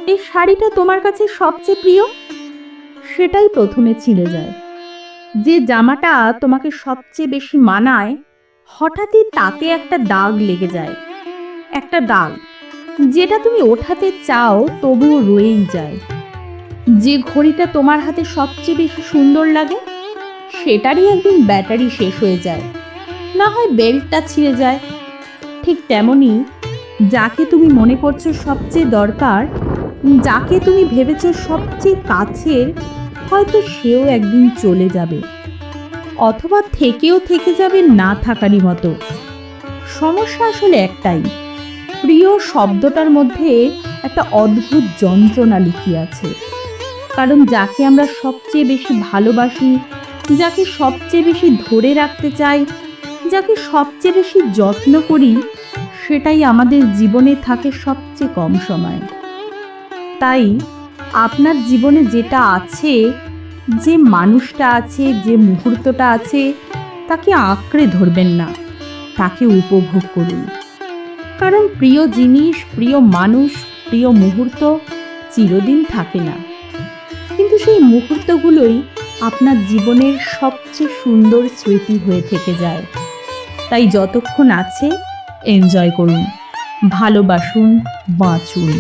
এই শাড়িটা তোমার কাছে সবচেয়ে প্রিয়, সেটাই প্রথমে ছিঁড়ে যায়। যে জামাটা তোমাকে সবচেয়ে বেশি মানায়, হঠাৎই তাতে একটা দাগ লেগে যায়। একটা দাগ যেটা তুমি ওঠাতে চাও তবুও রয়েই যায়। যে ঘড়িটা তোমার হাতে সবচেয়ে বেশি সুন্দর লাগে, সেটারই একদিন ব্যাটারি শেষ হয়ে যায়, না হয় বেল্টটা ছিঁড়ে যায়। ঠিক তেমনই যাকে তুমি মনে করছো সবচেয়ে দরকার, যাকে তুমি ভেবেছো সবচেয়ে কাছের, হয়তো সেও একদিন চলে যাবে, অথবা থেকে যাবে না থাকারই মতো। সমস্যা আসলে একটাই, প্রিয় শব্দটার মধ্যে একটা অদ্ভুত যন্ত্রণা লুকিয়ে আছে। কারণ যাকে আমরা সবচেয়ে বেশি ভালোবাসি, যাকে সবচেয়ে বেশি ধরে রাখতে চাই, যাকে সবচেয়ে বেশি যত্ন করি, সেটাই আমাদের জীবনে থাকে সবচেয়ে কম সময়। তাই আপনার জীবনে যেটা আছে, যে মানুষটা আছে, যে মুহূর্তটা আছে, তাকে আঁকড়ে ধরবেন না, তাকে উপভোগ করুন। কারণ প্রিয় জিনিস, প্রিয় মানুষ, প্রিয় মুহূর্ত চিরদিন থাকে না, কিন্তু সেই মুহূর্তগুলোই আপনার জীবনের সবচেয়ে সুন্দর স্মৃতি হয়ে থেকে যায়। তাই যতক্ষণ আছে এনজয় করুন, ভালোবাসুন, বাঁচুন।